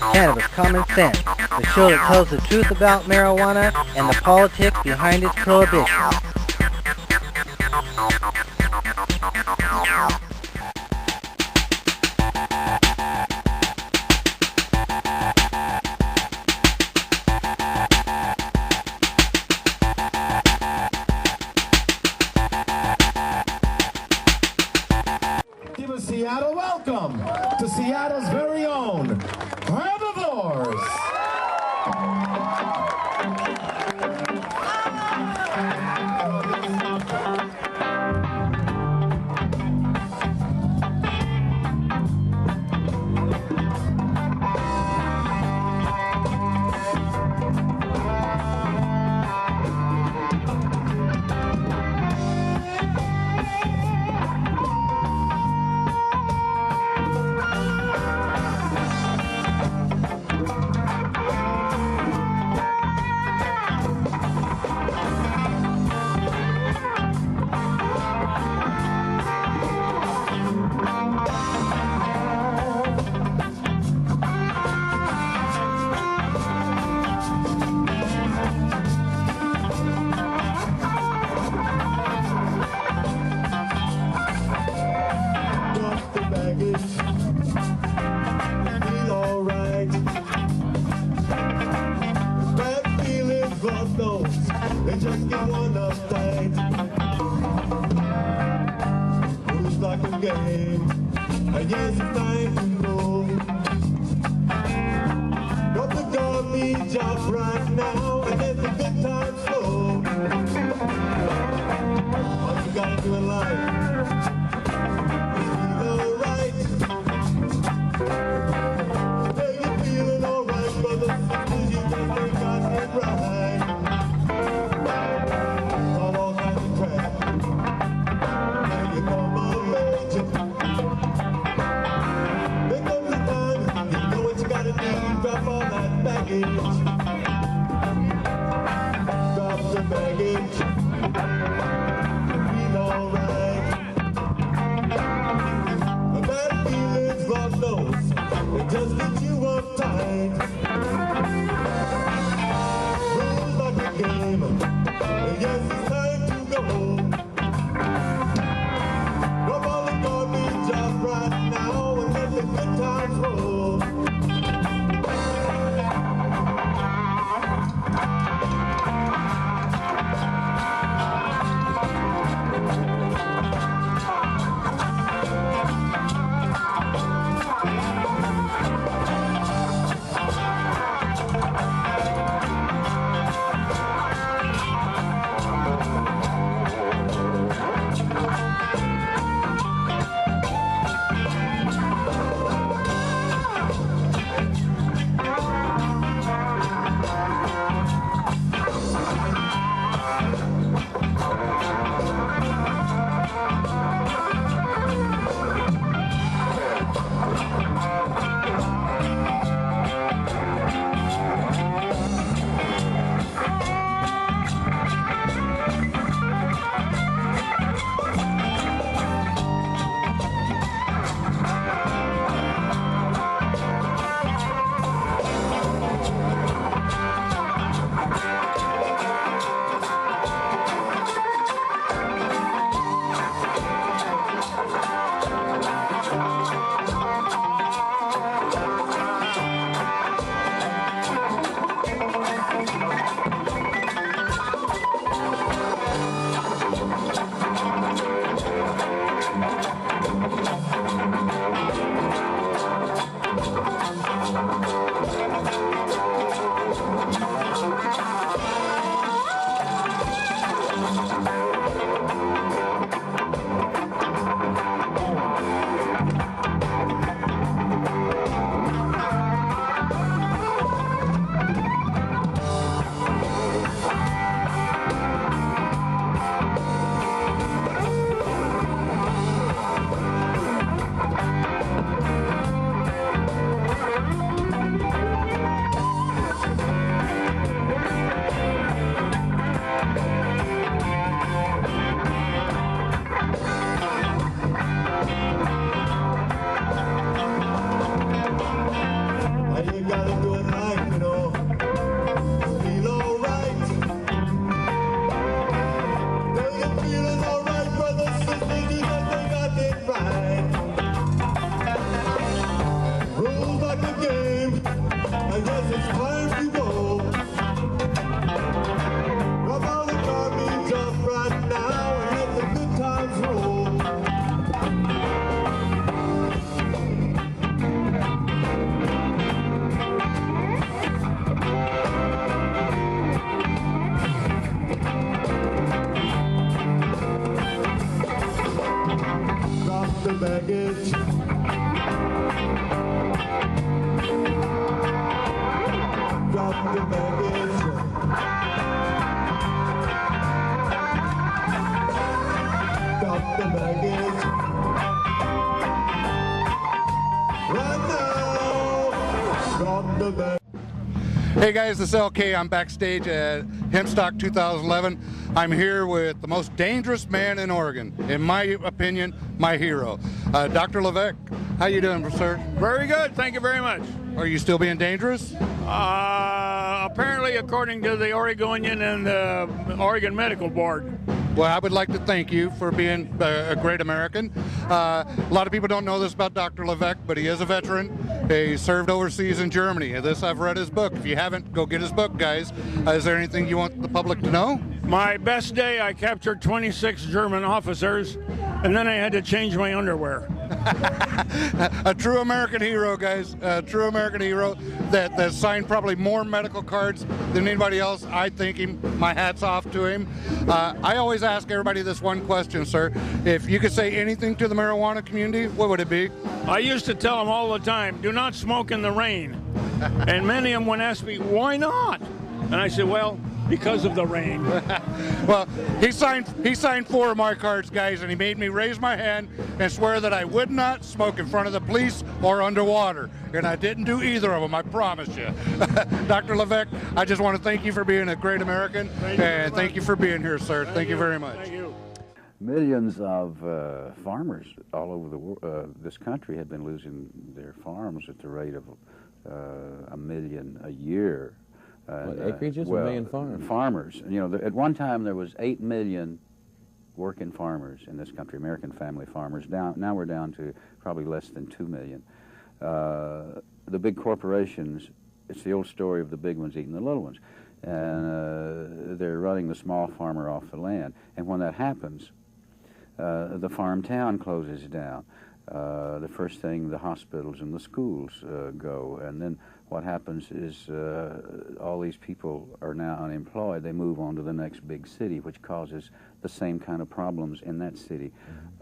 Cannabis Common Sense, the show that tells the truth about marijuana and the politics behind its prohibition. Give us Seattle welcome to Seattle's very own Herbivores. Feel alright. Bad feelings, God knows, they just get one uptight. Moves like a game, and yes, it's time to go. Got the garbage up right now, and let the good times flow. All you gotta do in life. Drop the baggage, feel alright. Bad feelings, God knows, they just get you uptight. Rules like a game, and yes, it's time to go. Drop all the garbage off right now and let the good times roll. right now. Got the best. Hey guys, this is LK. I'm backstage at Hempstock 2011. I'm here with the most dangerous man in Oregon, in my opinion, my hero, Dr. Levesque. How you doing, sir? Very good, thank you very much. Are you still being dangerous? Apparently, according to the Oregonian and the Oregon Medical Board. Well, I would like to thank you for being a great American. A lot of people don't know this about Dr. Levesque, but he is a veteran. He served overseas in Germany. I've read his book. If you haven't, go get his book, guys. Is there anything you want the public to know? My best day, I captured 26 German officers, and then I had to change my underwear. A true American hero, guys. A true American hero that signed probably more medical cards than anybody else. I thank him. My hat's off to him. I always ask everybody this one question, sir. If you could say anything to the marijuana community, what would it be? I used to tell them all the time, do not smoke in the rain. And many of them would ask me, why not? And I said, well, because of the rain. Well, he signed 4 of my cards, guys, and he made me raise my hand and swear that I would not smoke in front of the police or underwater. And I didn't do either of them, I promise you. Dr. Levesque, I just want to thank you for being a great American, and thank you for being here, sir. Thank you very much. Thank you. Millions of farmers all over this country have been losing their farms at the rate of 1 million a year. What, acreages or million farms? Farmers. You know, at one time there was 8 million working farmers in this country, American family farmers. Now we're down to probably less than 2 million. The big corporations, it's the old story of the big ones eating the little ones. And they're running the small farmer off the land. And when that happens, the farm town closes down. The first thing, the hospitals and the schools go. And then what happens is all these people are now unemployed. They move on to the next big city, which causes the same kind of problems in that city.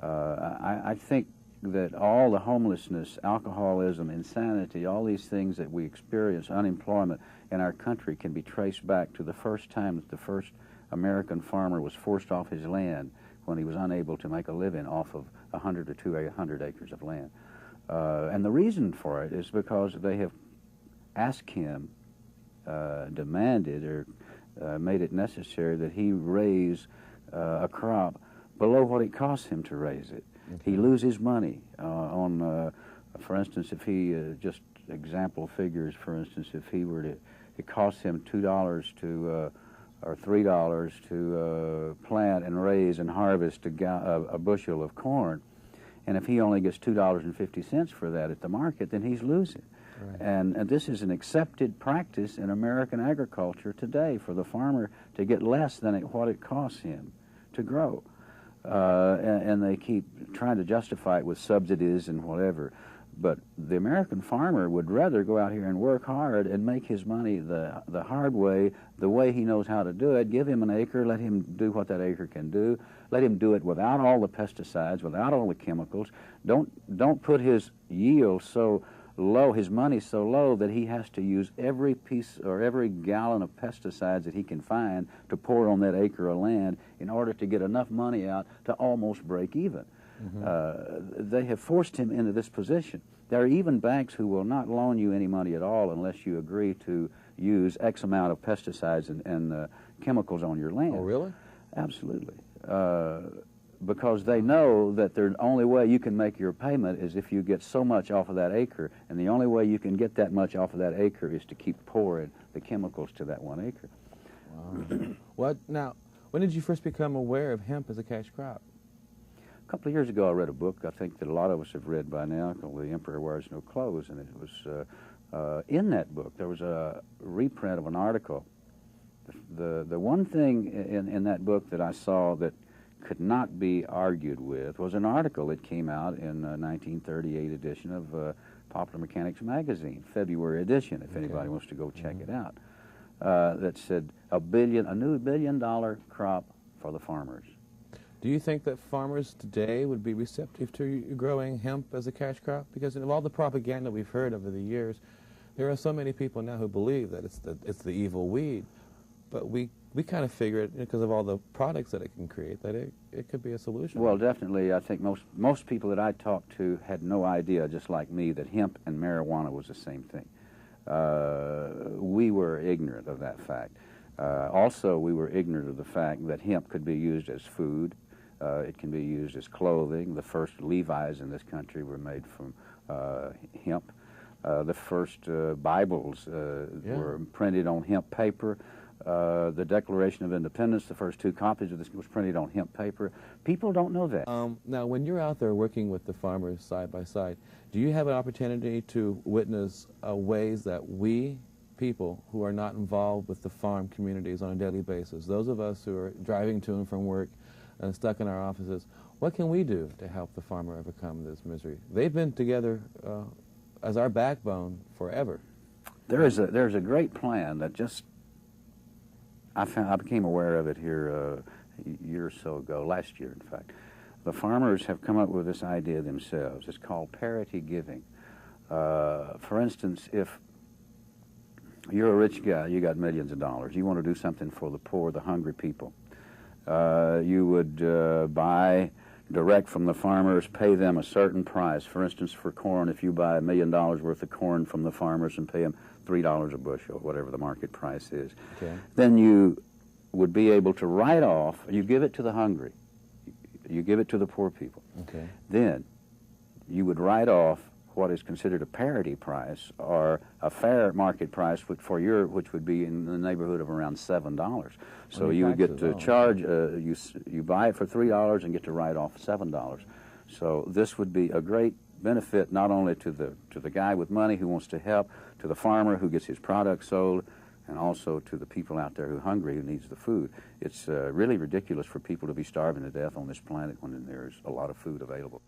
I think that all the homelessness, alcoholism, insanity, all these things that we experience, unemployment in our country, can be traced back to the first time that the first American farmer was forced off his land when he was unable to make a living off of 100 to 200 acres of land. And the reason for it is because they have asked him, demanded or made it necessary that he raise a crop below what it costs him to raise it. Okay. He loses money on, for instance, if he, just example figures, for instance, if he were to, it costs him $2 to, or $3 to plant and raise and harvest a bushel of corn, and if he only gets $2.50 for that at the market, then he's losing. Right. And this is an accepted practice in American agriculture today, for the farmer to get less than what it costs him to grow. And they keep trying to justify it with subsidies and whatever. But the American farmer would rather go out here and work hard and make his money the hard way, the way he knows how to do it. Give him an acre, let him do what that acre can do. Let him do it without all the pesticides, without all the chemicals. Don't put his yield so low, his money so low, that he has to use every piece or every gallon of pesticides that he can find to pour on that acre of land in order to get enough money out to almost break even. Mm-hmm. They have forced him into this position. There are even banks who will not loan you any money at all unless you agree to use X amount of pesticides and chemicals on your land. Oh, really? Absolutely. Because they know that the only way you can make your payment is if you get so much off of that acre, and the only way you can get that much off of that acre is to keep pouring the chemicals to that 1 acre. Wow. Now, when did you first become aware of hemp as a cash crop? A couple of years ago I read a book I think that a lot of us have read by now called The Emperor Wears No Clothes, and it was in that book there was a reprint of an article. The one thing in that book that I saw that could not be argued with was an article that came out in 1938 edition of Popular Mechanics magazine, February edition, if anybody wants to go check it out, that said a new $1 billion crop for the farmers. Do you think that farmers today would be receptive to growing hemp as a cash crop? Because of all the propaganda we've heard over the years, there are so many people now who believe that it's the evil weed. But we we kind of figured, because of all the products that it can create, that it could be a solution. Well, definitely. I think most people that I talked to had no idea, just like me, that hemp and marijuana was the same thing. We were ignorant of that fact. Also, we were ignorant of the fact that hemp could be used as food. It can be used as clothing. The first Levi's in this country were made from hemp. The first Bibles were printed on hemp paper. The Declaration of Independence, the first 2 copies of this was printed on hemp paper. People don't know that. Now, when you're out there working with the farmers side by side, do you have an opportunity to witness ways that we, people who are not involved with the farm communities on a daily basis, those of us who are driving to and from work and stuck in our offices, what can we do to help the farmer overcome this misery? They've been together as our backbone forever. There's a great plan that just I became aware of it here a year or so ago, last year in fact. The farmers have come up with this idea themselves. It's called parity giving. For instance, if you're a rich guy, you got millions of dollars, you want to do something for the poor, the hungry people, you would buy direct from the farmers, pay them a certain price. For instance, for corn, if you buy $1 million worth of corn from the farmers and pay them $3 a bushel, whatever the market price is, then you would be able to write off, you give it to the hungry, you give it to the poor people. Then you would write off what is considered a parity price or a fair market price, which would be in the neighborhood of around $7. So you would get to charge, you buy it for $3 and get to write off $7. So this would be a great benefit not only to the guy with money who wants to help, to the farmer who gets his product sold, and also to the people out there who are hungry, who needs the food. It's really ridiculous for people to be starving to death on this planet when there's a lot of food available.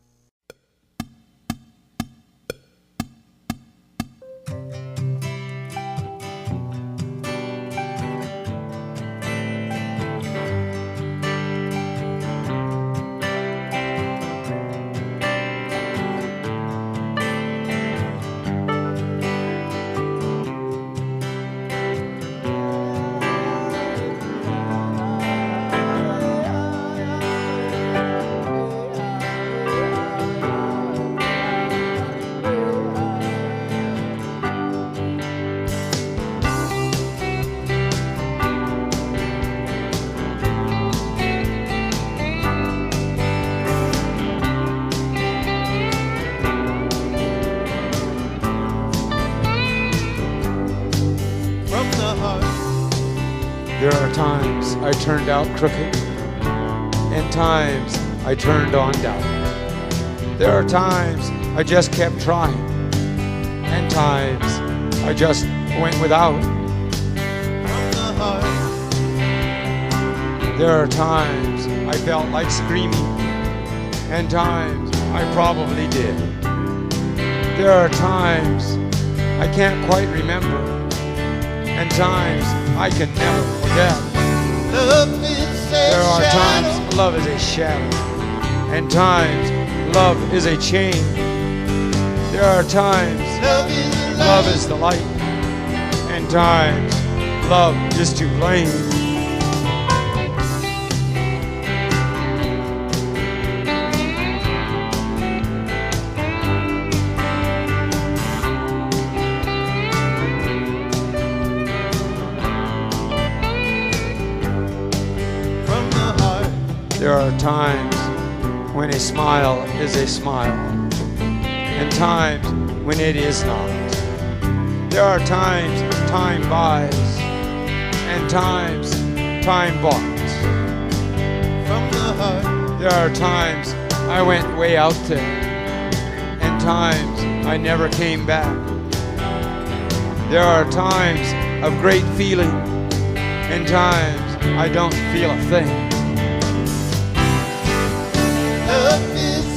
There are times I turned out crooked, and times I turned on doubt. There are times I just kept trying, and times I just went without. There are times I felt like screaming, and times I probably did. There are times I can't quite remember, and times I can never forget. There are times love is a shadow, and times love is a chain. There are times love is the light, and times love is too plain. There are times when a smile is a smile, and times when it is not. There are times time buys, and times time bought. There are times I went way out there, and times I never came back. There are times of great feeling, and times I don't feel a thing.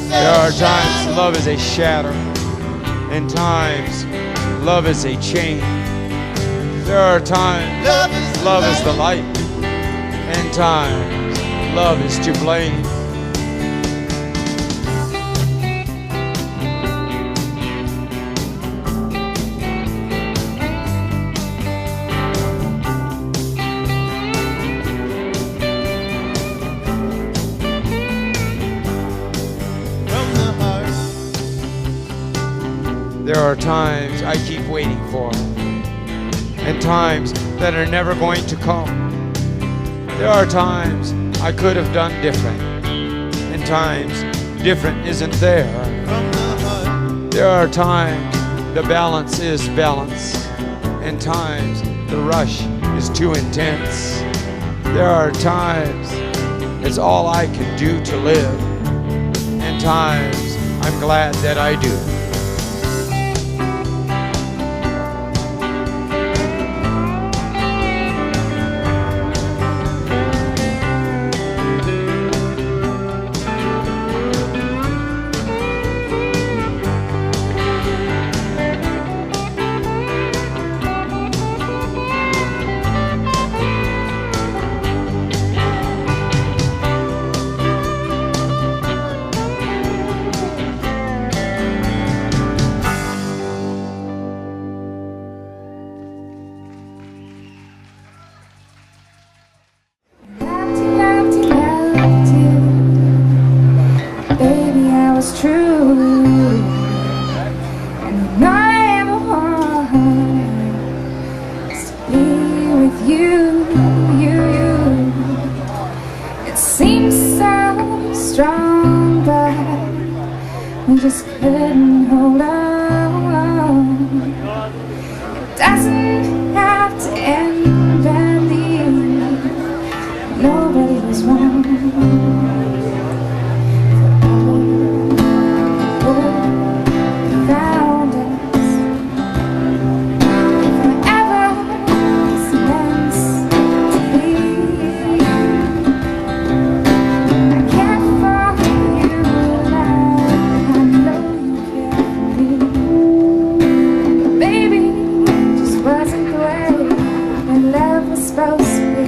There are times love is a shadow, and times love is a chain. There are times love is the light, and times love is to blame. are times I keep waiting for, and times that are never going to come. There are times I could have done different, and times different isn't there. There are times the balance is balance, and times the rush is too intense. There are times it's all I can do to live, and times I'm glad that I do. We just couldn't hold on. It doesn't have to end badly. Nobody was wrong. Found us. Forever is meant to be. I can't find you alive. I know you care for me. Baby, it just wasn't the way that love was supposed to be.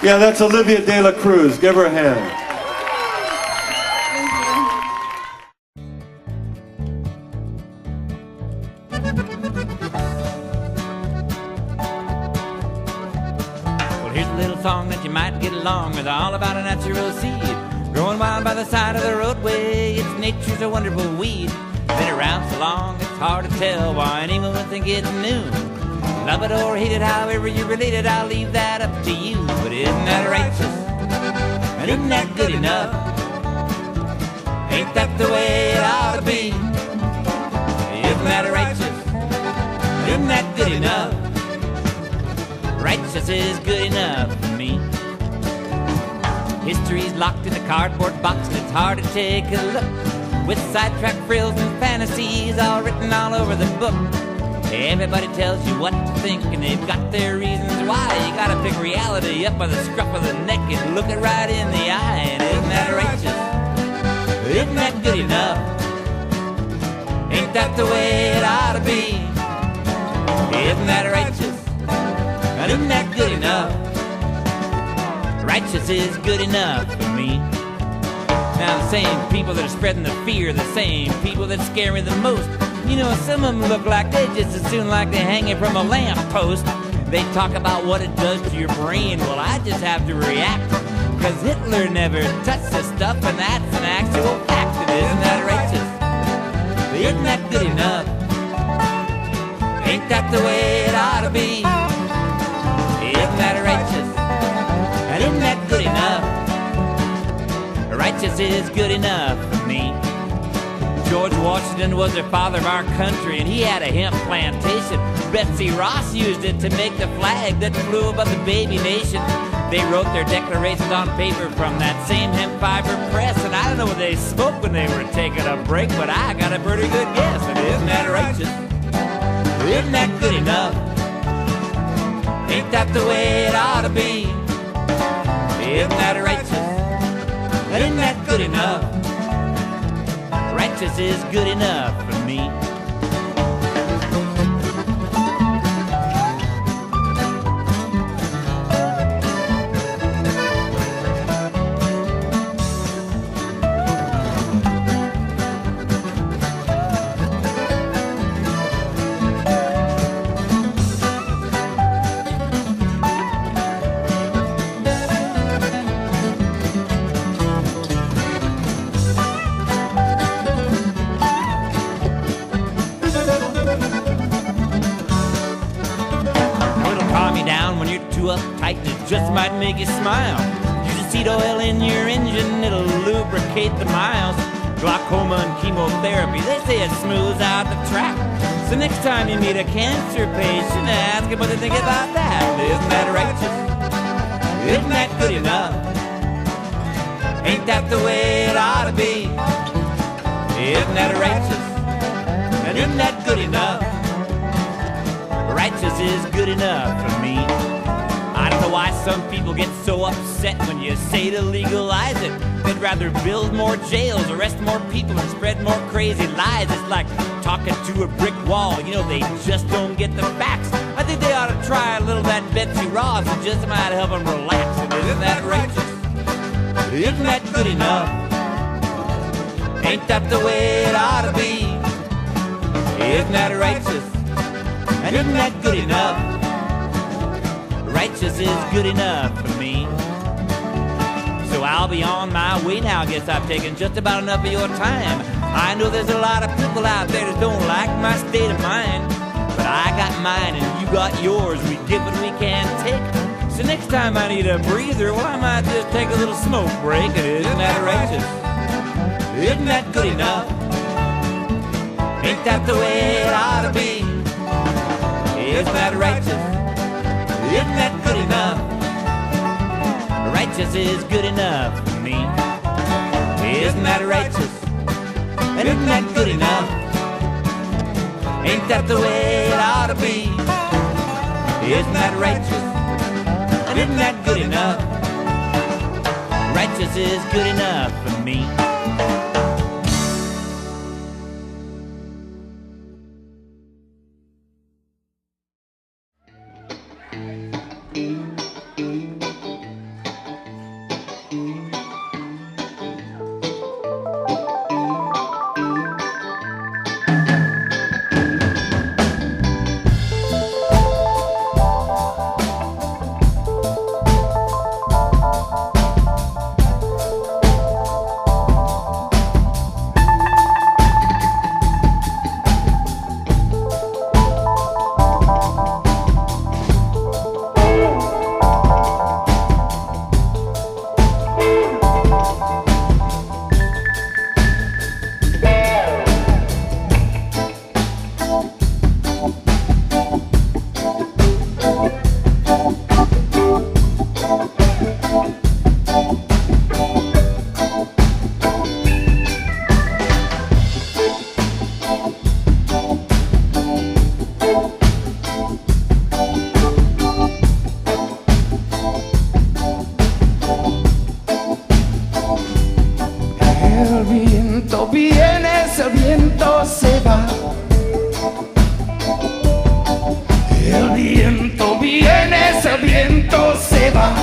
Yeah, that's Olivia De La Cruz. Give her a hand. Well, here's a little song that you might get along with, all about a natural seed growing wild by the side of the roadway. It's nature's a wonderful weed. Been around so long, it's hard to tell why anyone would think it's new. Love it or hate it, however you relate it, I'll leave that up to you. But isn't that righteous? And isn't that good enough? Ain't that the way it ought to be? Isn't that righteous? And isn't that good enough? Righteous is good enough for me. History's locked in a cardboard box and it's hard to take a look, with sidetracked frills and fantasies all written all over the book. Everybody tells you what to think and they've got their reasons why. You gotta pick reality up by the scruff of the neck and look it right in the eye. And isn't that righteous? Isn't that good enough? Ain't that the way it ought to be? Isn't that righteous? And isn't that good enough? Righteous is good enough for me. Now the same people that are spreading the fear, the same people that scare me the most. You know, some of them look like they just as soon like they're hanging from a lamppost. They talk about what it does to your brain. Well, I just have to react, cause Hitler never touched this stuff, and that's an actual fact. And isn't that righteous? Isn't that good enough? Ain't that the way it ought to be? Isn't that righteous? And isn't that good enough? Righteous is good enough for me. George Washington was the father of our country, and he had a hemp plantation. Betsy Ross used it to make the flag that flew above the baby nation. They wrote their declarations on paper from that same hemp fiber press, and I don't know what they smoked when they were taking a break, but I got a pretty good guess. And isn't that righteous? Isn't that good enough? Ain't that the way it ought to be? Isn't that righteous? And isn't that good enough? Righteous is good enough for me. Uptight and it just might make you smile. Use seed oil in your engine, it'll lubricate the miles. Glaucoma and chemotherapy, they say it smooths out the track. So next time you meet a cancer patient, ask them what they think about that. Isn't that righteous? Isn't that good enough? Ain't that the way it ought to be? Isn't that righteous? And isn't that good enough? Righteous is good enough for me. I don't know why some people get so upset when you say to legalize it. They'd rather build more jails, arrest more people, and spread more crazy lies. It's like talking to a brick wall. You know, they just don't get the facts. I think they ought to try a little of that Betsy Ross. It just might help them relax. And isn't that righteous? Isn't that good enough? Ain't that the way it ought to be? Isn't that righteous? And isn't that good enough? Righteous is good enough for me. So I'll be on my way now. Guess I've taken just about enough of your time. I know there's a lot of people out there that don't like my state of mind, but I got mine and you got yours. We get what we can take. So next time I need a breather, well, I might just take a little smoke break. And isn't that righteous? Isn't that good enough? Ain't that the way it ought to be? Isn't that righteous? Isn't that good enough? Righteous is good enough for me. Isn't that righteous? And isn't that good enough? Ain't that the way it ought to be? Isn't that righteous? And isn't that good enough? Righteous is good enough for me. viento viene, el viento se va. El viento viene, el viento se va.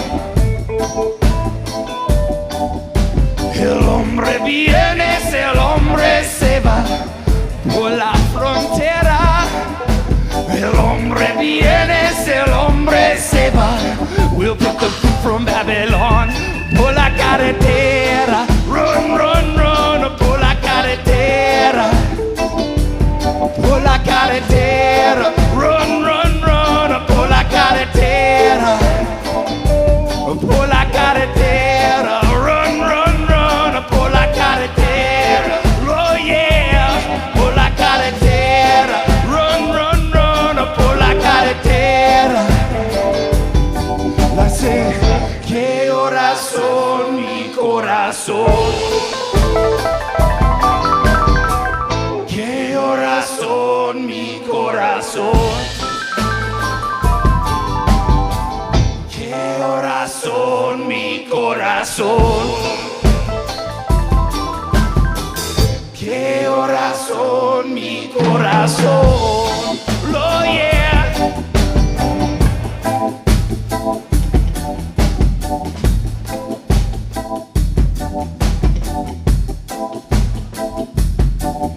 El hombre viene, el hombre se va. Por la frontera, el hombre viene, el hombre se va. We'll pick the food from Babylon. Por la carretera, run, run, run. Por la carretera, por la carretera, run, run, run. Por la carretera, por la carretera, run, run, run. Por la carretera, oh yeah. Por la carretera, run, run, run. Por la carretera. La sé, qué horas son mi corazón. Qué horas son mi corazón. Qué horas son mi corazón. Qué horas son mi corazón. Oh yeah.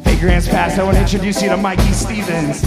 Hey, Grants Pass, I want to introduce you to Mikey Stevens.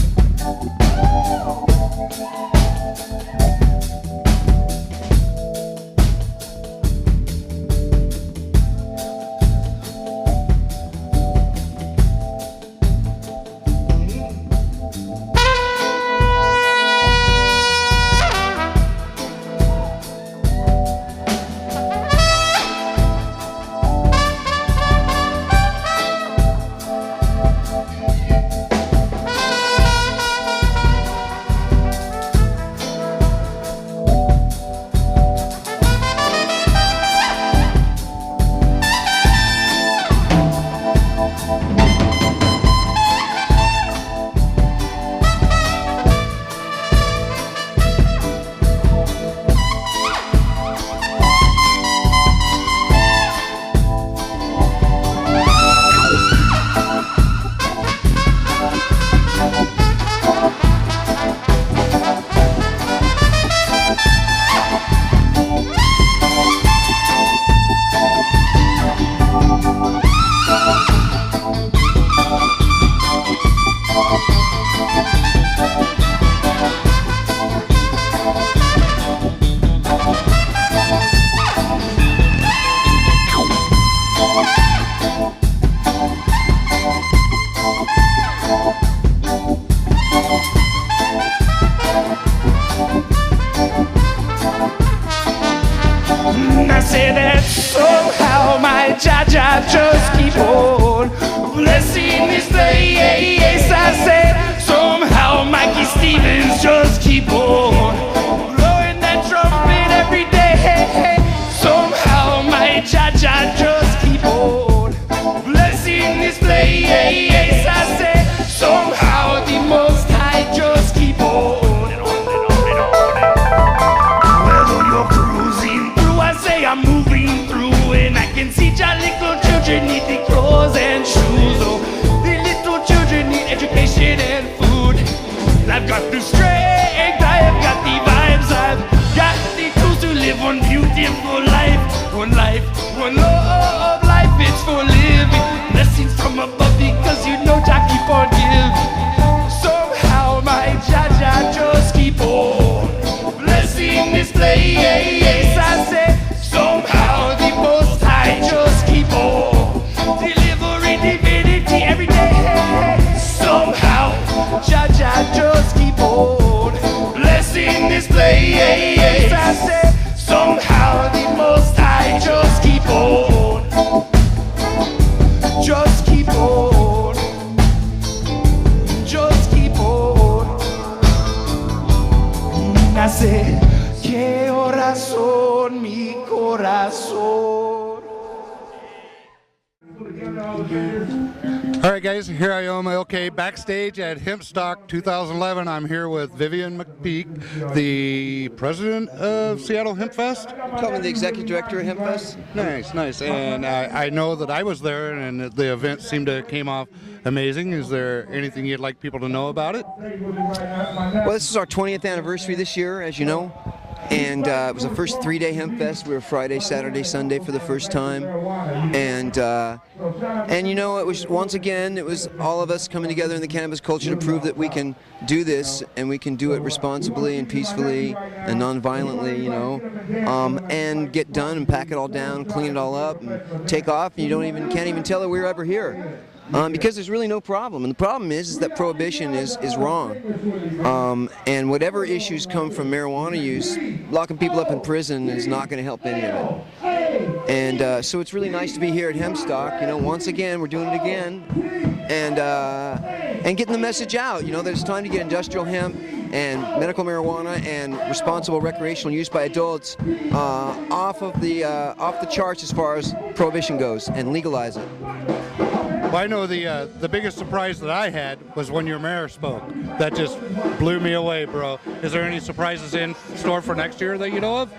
I say that somehow my Jah just keep on blessing this place. I said somehow Mikey Stevens just keep on blowing that trumpet every day. Somehow my Jah just keep on blessing this place. I said somehow the Most High just keep on. I'm moving through and I can see your little children need the clothes and shoes. Oh, the little children need education and food. I've got the strength, I have got the vibes, I've got the tools to live one beautiful life. One life, one love life, it's for living. Blessings from above because you know Jah keep on giving. Somehow my Jah just keep on blessing this place. I say somehow the Most High just keep on delivering divinity every day. Somehow Jah just keep on blessing this place. I say somehow the Most High just keep on, just keep on, just keep on. I say, qué horas son mi corazón. All right, right, guys, here I am, okay, backstage at Hempstock 2011. I'm here with Vivian McPeak, the president of Seattle Hemp Fest. I'm the executive director of Hemp Fest. Nice, nice. And I know that I was there, and the event seemed to came off amazing. Is there anything you'd like people to know about it? Well, this is our 20th anniversary this year, as you know. And it was the first 3-day Hemp Fest. We were Friday, Saturday, Sunday for the first time. And you know, it was, once again, it was all of us coming together in the cannabis culture to prove that we can do this, and we can do it responsibly and peacefully and non-violently, you know, and get done and pack it all down, clean it all up, and take off, and you can't even tell that we were ever here. Because there's really no problem, and the problem is that prohibition is wrong, and whatever issues come from marijuana use, locking people up in prison is not going to help any of it. And so it's really nice to be here at Hempstock. You know, once again, we're doing it again, and getting the message out. You know, that it's time to get industrial hemp and medical marijuana and responsible recreational use by adults off the charts as far as prohibition goes, and legalize it. Well, I know the biggest surprise that I had was when your mayor spoke. That just blew me away, bro. Is there any surprises in store for next year that you know of?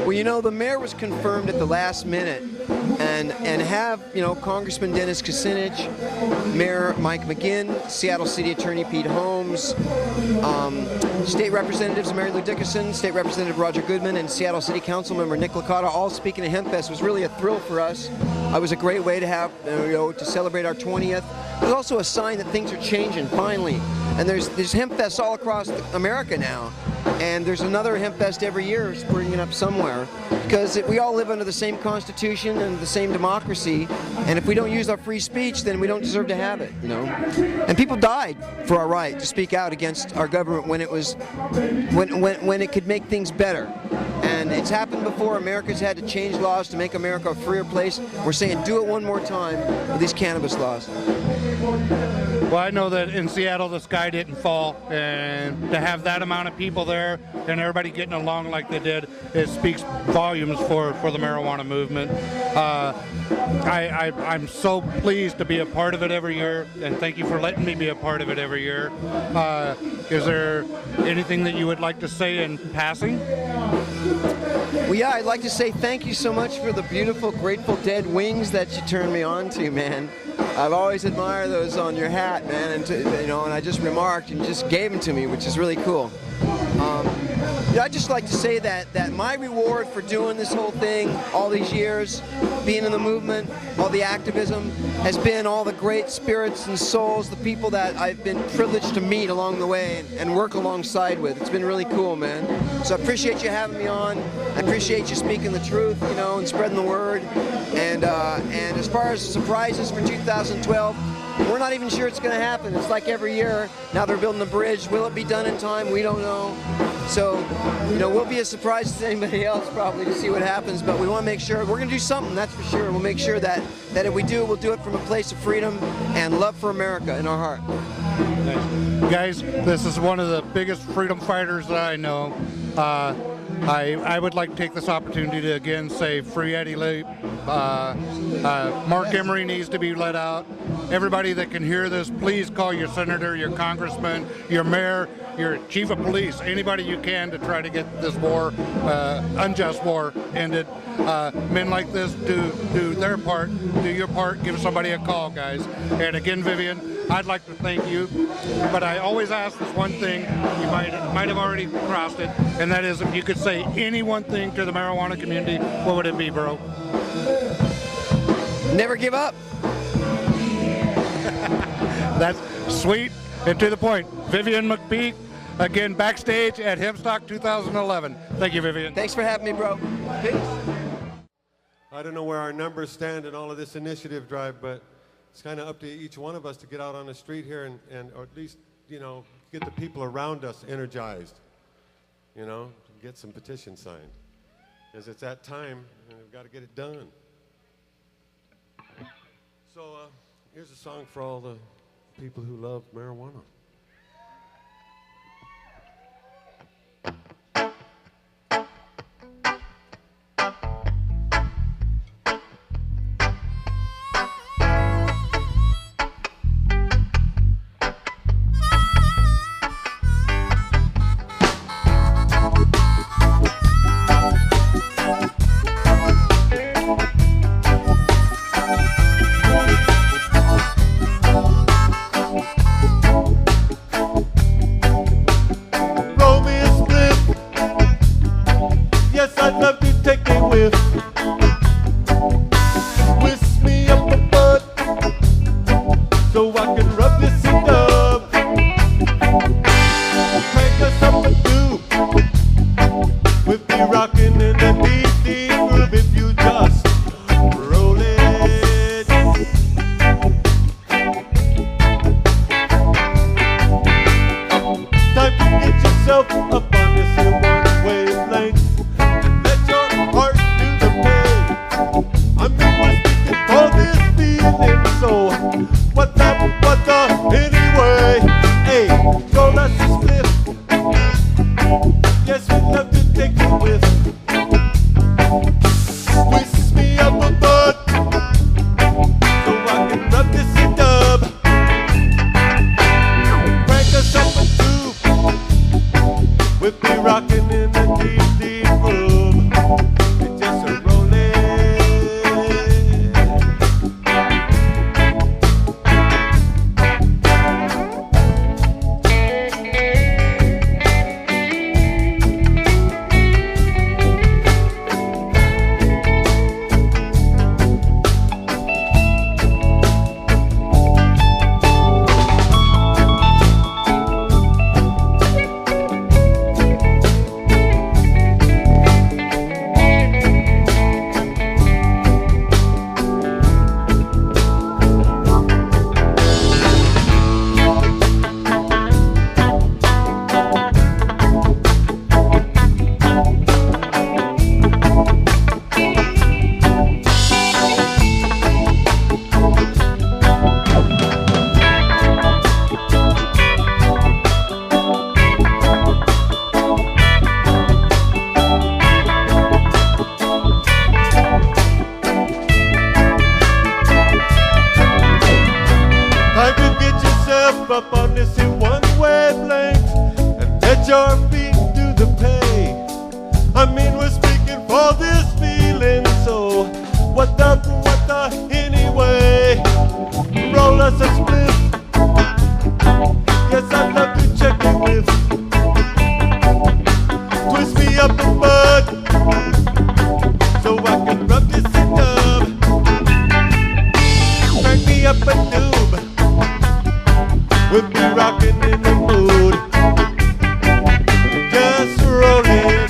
Well, you know, the mayor was confirmed at the last minute, and have, you know, Congressman Dennis Kucinich, Mayor Mike McGinn, Seattle City Attorney Pete Holmes, State Representatives Mary Lou Dickerson, State Representative Roger Goodman, and Seattle City Council Member Nick Licata all speaking at HempFest. Was really a thrill for us. It was a great way to have, you know, to celebrate our 20th. It was also a sign that things are changing finally, and there's HempFests all across America now. And there's another Hemp Fest every year springing up somewhere, because we all live under the same Constitution and the same democracy, and if we don't use our free speech, then we don't deserve to have it, you know. And people died for our right to speak out against our government when it could make things better. And it's happened before. America's had to change laws to make America a freer place. We're saying do it one more time with these cannabis laws. Well, I know that in Seattle the sky didn't fall, and to have that amount of people there and everybody getting along like they did, it speaks volumes for the marijuana movement. I'm so pleased to be a part of it every year, and thank you for letting me be a part of it every year. Is there anything that you would like to say in passing? Well, yeah, I'd like to say thank you so much for the beautiful Grateful Dead wings that you turned me on to, man. I've always admired those on your hat, man, and you know, and I just remarked and you just gave them to me, which is really cool. Yeah, I'd just like to say that my reward for doing this whole thing, all these years, being in the movement, all the activism, has been all the great spirits and souls, the people that I've been privileged to meet along the way and work alongside with. It's been really cool, man. So I appreciate you having me on. I appreciate you speaking the truth, you know, and spreading the word. And as far as surprises for 2012, we're not even sure it's going to happen. It's like every year. Now they're building the bridge. Will it be done in time? We don't know. So, you know, we'll be a surprise to anybody else probably to see what happens. But we want to make sure we're going to do something. That's for sure. We'll make sure that if we do, we'll do it from a place of freedom and love for America in our heart. Nice. Guys, this is one of the biggest freedom fighters that I know. I would like to take this opportunity to again say free Eddie Lee. Mark Emery needs to be let out. Everybody that can hear this, please call your senator, your congressman, your mayor, your chief of police, anybody you can to try to get this war, unjust war, ended. Men like this do their part, do your part, give somebody a call, guys. And again, Vivian, I'd like to thank you, but I always ask this one thing, you might have already crossed it, and that is if you could say any one thing to the marijuana community, what would it be, bro? Never give up. That's sweet and to the point. Vivian McPeak, again, backstage at Hempstock 2011. Thank you, Vivian. Thanks for having me, bro. Peace. I don't know where our numbers stand in all of this initiative drive, but it's kind of up to each one of us to get out on the street here and or at least, you know, get the people around us energized, you know, get some petitions signed. Because it's that time, and we've got to get it done. So here's a song for all the people who love marijuana. Yes, I'd love to take a whiff. Whisk me up a butt so I can rub this in dub. Crank us up a tube with me rocking in the deep, deep groove if you just roll it. Time to get yourself up on this here one wavelength. Let your heart do the pay. I mean, we're speaking for this feeling, so what the, anyway? Hey, roll us a split. Yes, we'd love to take you with. Whisk me up a butt so I can rub this in dub. Crank us up a tube with me rocking in the deep, deep groove. It's just a rolling. Time to get yourself up on this in one wavelength and let your feet do the pay. I mean, we're speaking for this feeling, so what the, anyway? Roll us a split. Yes, I'd love to check it with. Twist me up a butt so I can rub this in dub. Crank me up a tube. We'll be rocking in the mood. Just roll it.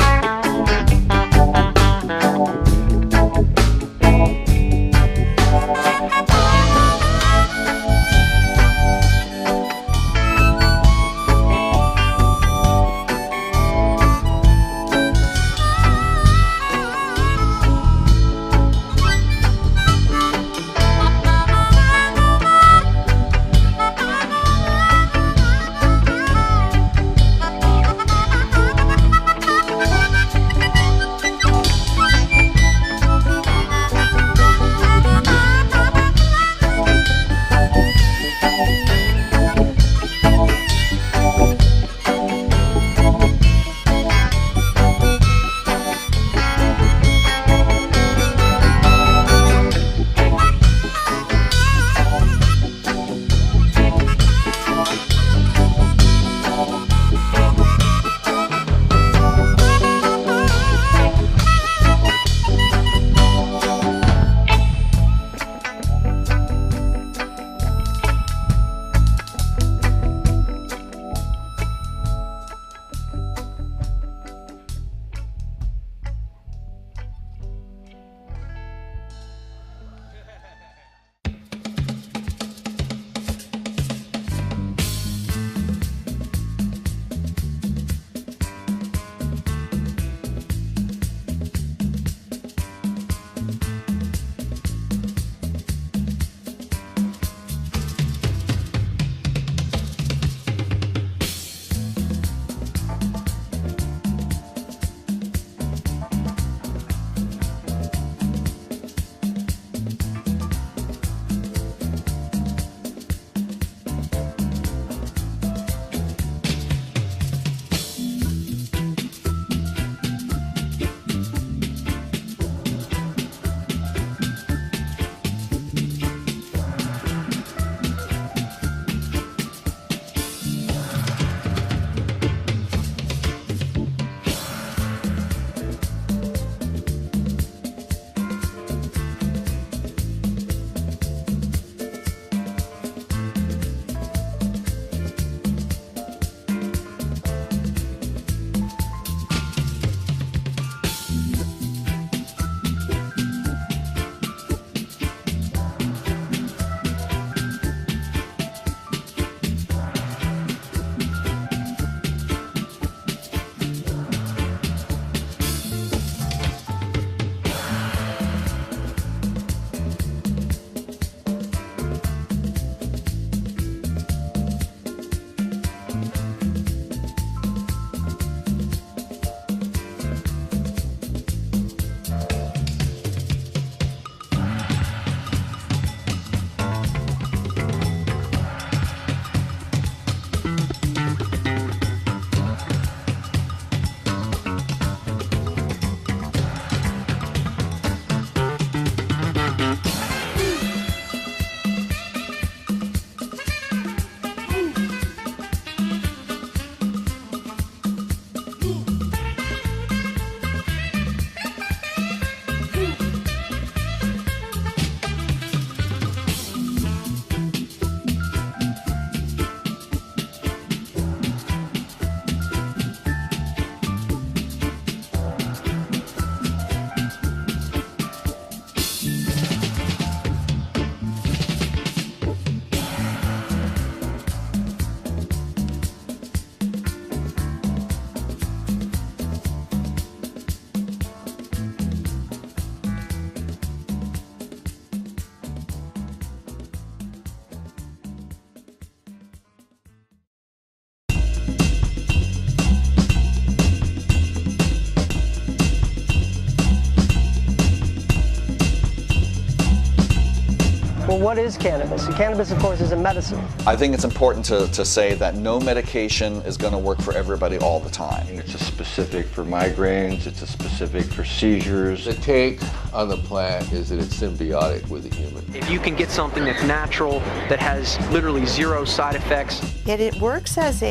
what is cannabis? Cannabis, of course, is a medicine. I think it's important to say that no medication is going to work for everybody all the time. It's a specific for migraines, it's a specific for seizures. The take on the plant is that it's symbiotic with the human. If you can get something that's natural, that has literally zero side effects. It works as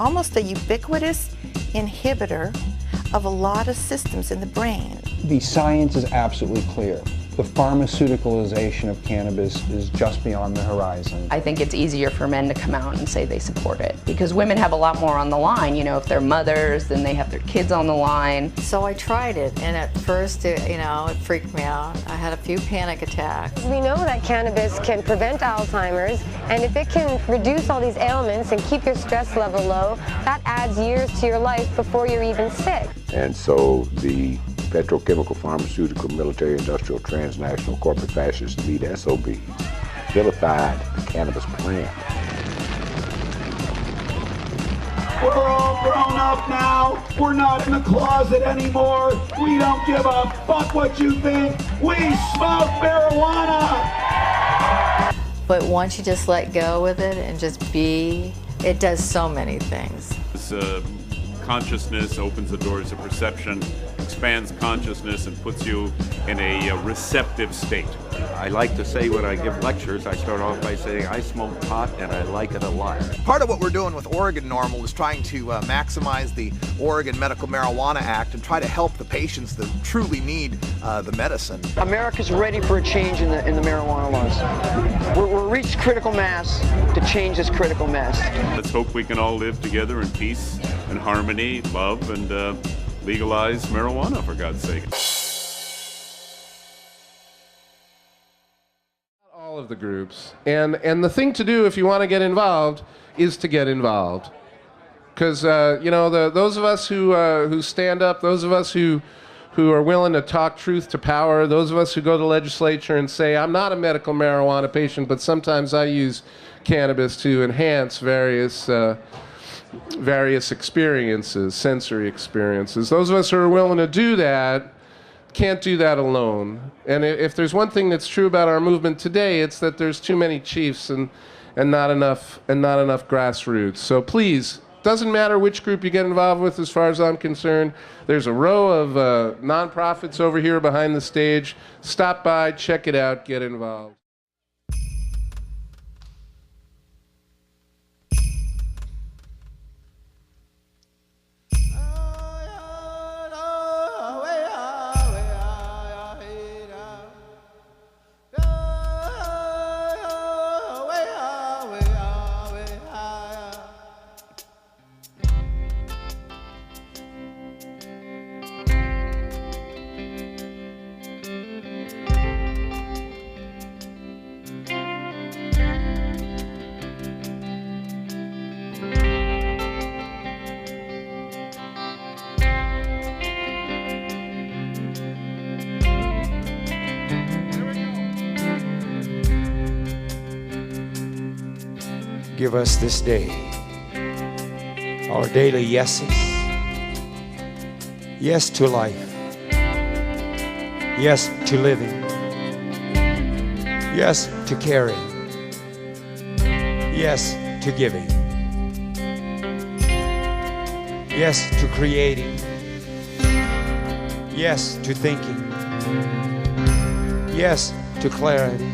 almost a ubiquitous inhibitor of a lot of systems in the brain. The science is absolutely clear. The pharmaceuticalization of cannabis is just beyond the horizon. I think it's easier for men to come out and say they support it because women have a lot more on the line. You know, if they're mothers, then they have their kids on the line. So I tried it, and at first, it freaked me out. I had a few panic attacks. We know that cannabis can prevent Alzheimer's, and if it can reduce all these ailments and keep your stress level low, that adds years to your life before you're even sick. And so the petrochemical, pharmaceutical, military, industrial, transnational, corporate fascist elite SOBs vilified the cannabis plant. We're all grown up now. We're not in the closet anymore. We don't give a fuck what you think. We smoke marijuana. But once you just let go with it and just be, it does so many things. Consciousness opens the doors to perception, expands consciousness, and puts you in a receptive state. I like to say when I give lectures, I start off by saying I smoke pot and I like it a lot. Part of what we're doing with Oregon NORML is trying to maximize the Oregon Medical Marijuana Act and try to help the patients that truly need the medicine. America's ready for a change in the marijuana laws. We're reached critical mass to change this critical mass. Let's hope we can all live together in peace and harmony, love, and legalize marijuana, for God's sake. All of the groups. And the thing to do if you want to get involved is to get involved. Because, those of us who stand up, those of us who are willing to talk truth to power, those of us who go to legislature and say, I'm not a medical marijuana patient, but sometimes I use cannabis to enhance various experiences, sensory experiences. Those of us who are willing to do that can't do that alone. And if there's one thing that's true about our movement today, it's that there's too many chiefs and not enough grassroots. So please, doesn't matter which group you get involved with as far as I'm concerned. There's a row of nonprofits over here behind the stage. Stop by, check it out, get involved. Give us this day our daily yeses. Yes to life. Yes to living. Yes to caring. Yes to giving. Yes to creating. Yes to thinking. Yes to clarity.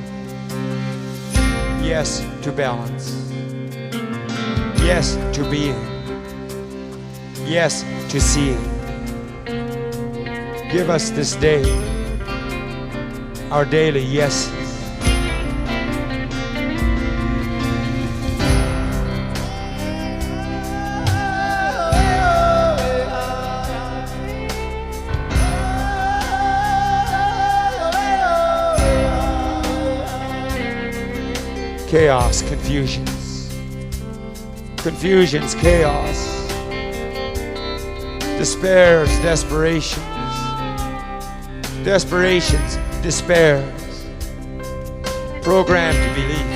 Yes to balance. Yes to being. Yes to seeing. Give us this day our daily yeses. Chaos, confusions. Confusions, chaos. Despairs, desperations. Desperations, despairs. Programmed belief.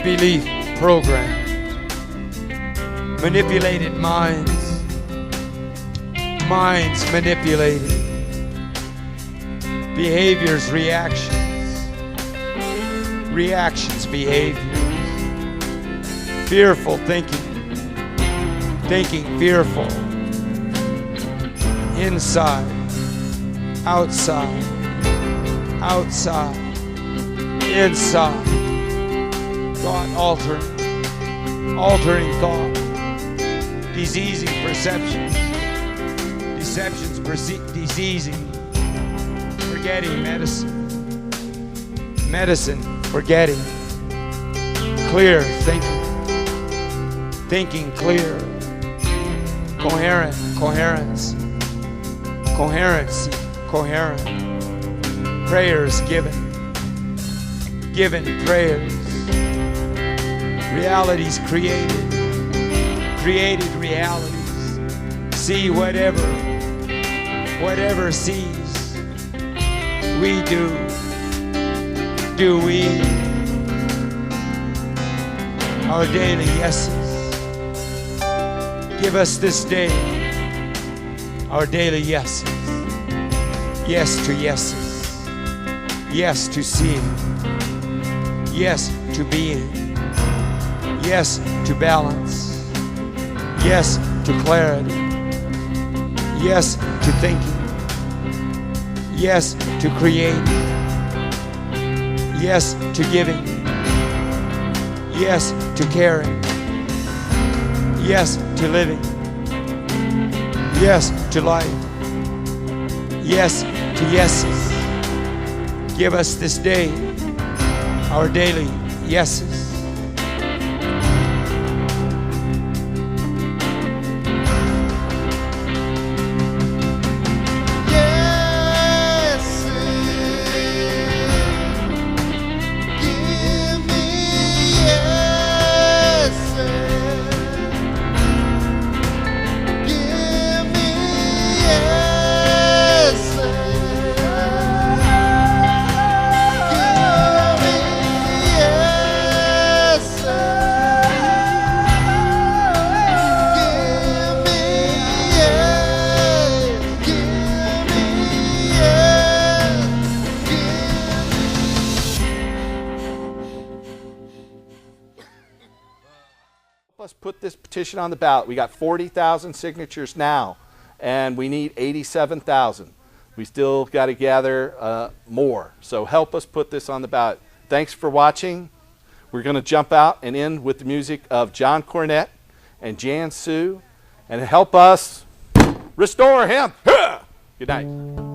Belief programmed. Manipulated minds. Minds manipulated. Behaviors, reactions. reactions, behaviors, fearful thinking, thinking fearful, inside, outside, outside, inside, thought altering thought, diseasing perceptions, deceptions, diseasing, forgetting medicine, medicine, forgetting, clear thinking, thinking clear, coherent, coherence, coherency, coherent, prayers given, given prayers, realities created, created realities, see whatever sees, we do we, our daily yeses, give us this day our daily yeses, yes to yeses, yes to seeing, yes to being, yes to balance, yes to clarity, yes to thinking, yes to creating, yes to giving, yes to caring, yes to living, yes to life, yes to yeses. Give us this day our daily yeses. Let's put this petition on the ballot. We got 40,000 signatures now, and we need 87,000. We still got to gather more. So help us put this on the ballot. Thanks for watching. We're going to jump out and end with the music of John Cornette and Jan Sue, and help us restore him. Good night.